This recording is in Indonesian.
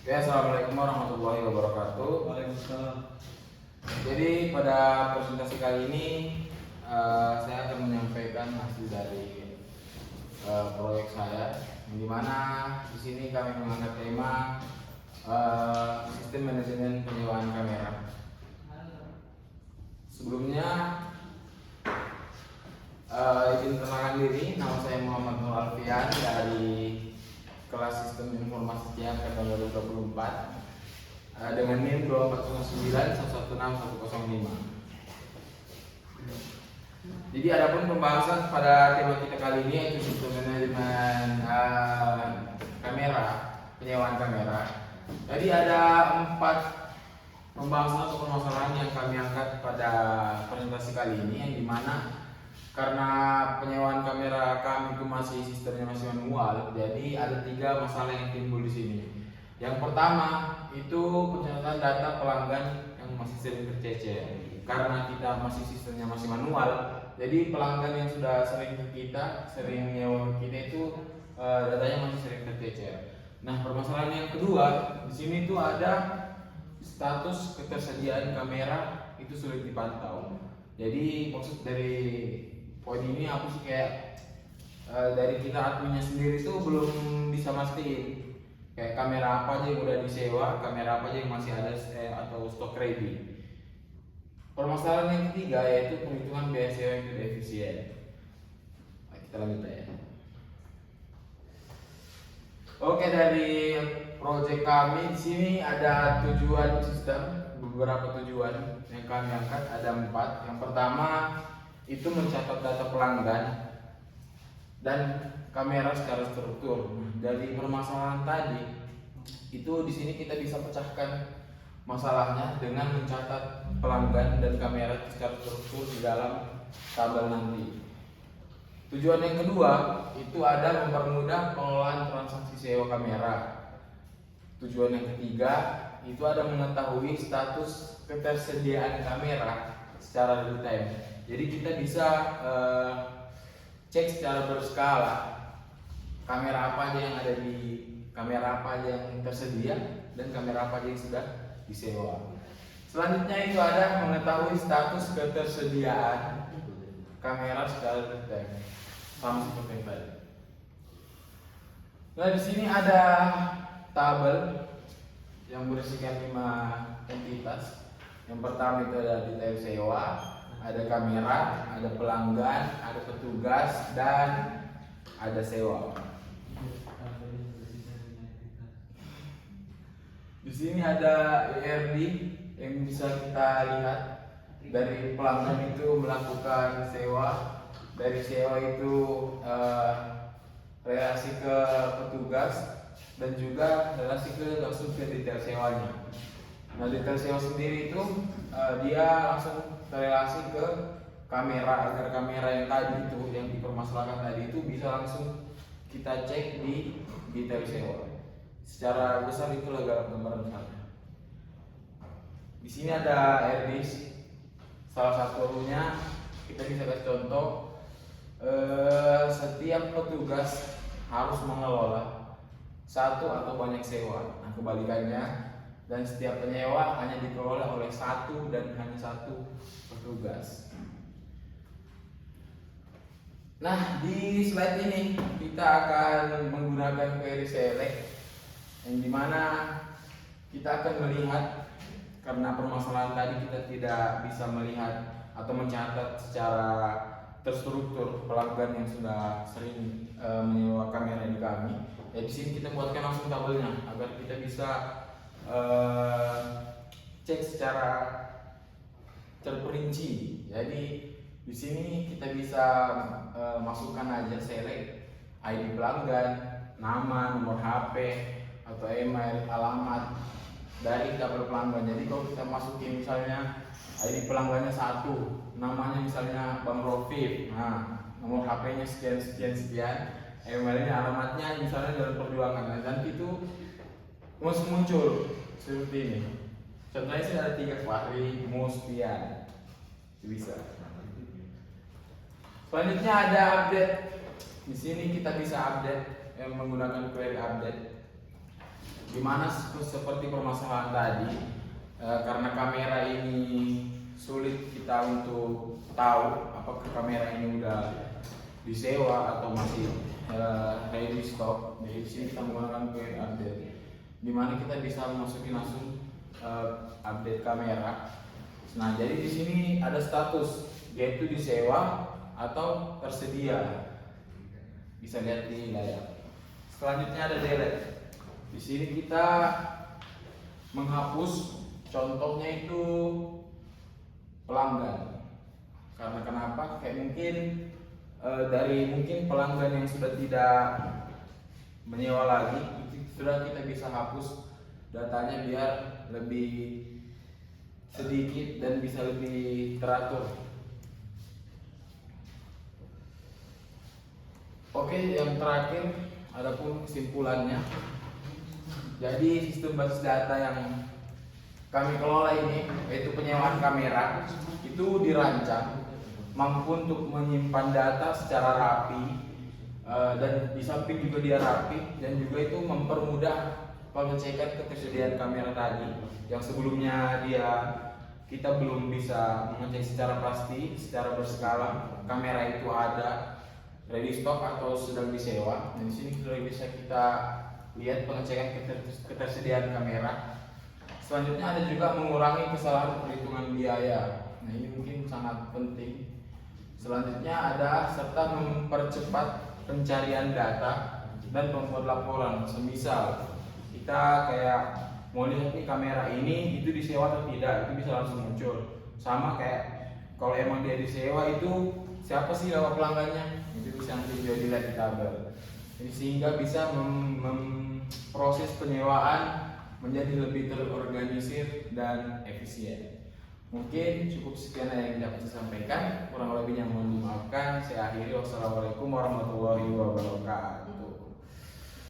Oke, assalamualaikum warahmatullahi wabarakatuh. Waalaikumsalam. Jadi pada presentasi kali ini saya akan menyampaikan hasil dari proyek saya, yang dimana di sini kami mengangkat tema sistem manajemen penyewaan kamera. Sebelumnya izin perkenalkan diri, nama saya Muhammad Nur Alfian dari kelas Sistem Informasi Siap angkatan 2024 dengan NIM 24091161105. Jadi adapun pembahasan pada tema kita kali ini yaitu sistem manajemen kamera, penyewaan kamera. Jadi ada 4 pembahasan atau permasalahan yang kami angkat pada presentasi kali ini, yang dimana karena penyewaan kamera kami itu sistemnya masih manual, jadi ada 3 masalah yang timbul di sini. Yang pertama itu pencatatan data pelanggan yang masih sering tercecer. Karena kita sistemnya masih manual, jadi pelanggan yang sudah sering ke kita, sering nyewa kita itu datanya masih sering tercecer. Nah, permasalahan yang kedua di sini tuh ada status ketersediaan kamera itu sulit dipantau. Jadi maksud dari poin ini apa sih, kayak dari kita adminnya sendiri tuh belum bisa mastiin kayak kamera apa aja yang udah disewa, kamera apa aja yang masih ada atau stok ready. Permasalahan yang ketiga yaitu perhitungan biaya sewa yang tidak efisien. Nah, kita lanjut ya. Oke, dari proyek kami di sini ada tujuan sistem, beberapa tujuan yang kami angkat ada 4. Yang pertama itu mencatat data pelanggan dan kamera secara struktur. Dari permasalahan tadi itu di sini kita bisa pecahkan masalahnya dengan mencatat pelanggan dan kamera secara struktur di dalam tabel nanti. Tujuan yang kedua itu ada mempermudah pengelolaan transaksi sewa kamera. Tujuan yang ketiga itu ada mengetahui status ketersediaan kamera secara real time. Jadi kita bisa cek secara berskala kamera apa aja yang ada di kamera apa aja yang tersedia dan kamera apa aja yang sudah disewa. Selanjutnya itu ada mengetahui status ketersediaan kamera secara real time, sama seperti yang tadi. Nah, di sini ada tabel yang berisikan 5 entitas. Yang pertama itu ada detail sewa, ada kamera, ada pelanggan, ada petugas, dan ada sewa. Di sini ada ERD yang bisa kita lihat dari pelanggan itu melakukan sewa, dari sewa itu relasi ke petugas, dan juga relasi ke langsung ke detail sewanya. Nah, detail sewa sendiri itu dia langsung terrelasi ke kamera, agar kamera yang tadi itu yang dipermasalahkan tadi itu bisa langsung kita cek di detail sewa. Secara besar itu adalah gambaran misalnya. Di sini ada RDIS. Salah satunya kita bisa kasih contoh, setiap petugas harus mengelola 1 atau banyak sewa. Nah, kebalikannya, dan setiap penyewa hanya dikelola oleh 1 dan hanya 1 petugas. Nah, di slide ini kita akan menggunakan query select, yang dimana kita akan melihat, karena permasalahan tadi kita tidak bisa melihat atau mencatat secara terstruktur pelanggan yang sudah sering menyewa kamera di kami. Ya, di sini kita buatkan langsung tabelnya agar kita bisa cek secara terperinci. Jadi di sini kita bisa masukkan aja select ID pelanggan, nama, nomor HP, atau email, alamat dari tabel pelanggan. Jadi kalau kita masukin misalnya ID pelanggannya 1, namanya misalnya Bang Rofif, nah nomor HP-nya sekian sekian sekian, emailnya, alamatnya misalnya Jalan Perjuangan, nah, nanti itu muncul seperti ini. Contohnya sih ada 3, Fahri, Mustian, bisa. Selanjutnya ada update. Di sini kita bisa update menggunakan query update. Dimana seperti permasalahan tadi, karena kamera ini sulit kita untuk tahu apakah kamera ini udah disewa atau masih ready stock. Jadi di sini kita menggunakan quick update, dimana kita bisa masukin langsung update kamera. Nah, jadi di sini ada status yaitu disewa atau tersedia. Bisa lihat di layar. Selanjutnya ada delete. Di sini kita menghapus, contohnya itu pelanggan. Karena kenapa? Kayak mungkin dari mungkin pelanggan yang sudah tidak menyewa lagi, sudah kita bisa hapus datanya biar lebih sedikit dan bisa lebih teratur. Oke, yang terakhir adapun kesimpulannya. Jadi sistem basis data yang kami kelola ini, yaitu penyewaan kamera, itu dirancang mampu untuk menyimpan data secara rapi, dan di samping juga dia rapi, dan juga itu mempermudah pengecekan ketersediaan kamera tadi yang sebelumnya kita belum bisa mengecek secara pasti, secara berskala kamera itu ada ready stock atau sedang disewa. Dan di sini sudah bisa kita lihat pengecekan ketersediaan kamera. Selanjutnya ada juga mengurangi kesalahan perhitungan biaya. Nah, ini mungkin sangat penting. Selanjutnya ada serta mempercepat pencarian data dan membuat laporan. Semisal kita kayak mau lihat nih kamera ini itu disewa atau tidak, itu bisa langsung muncul. Sama kayak kalau emang dia disewa itu siapa sih nama pelanggannya, itu bisa nanti juga dilihat di tabel. Jadi sehingga bisa memproses penyewaan menjadi lebih terorganisir dan efisien. Mungkin cukup sekian yang dapat saya sampaikan, kurang lebihnya mohon dimaafkan. Saya akhiri, wassalamualaikum warahmatullahi wabarakatuh.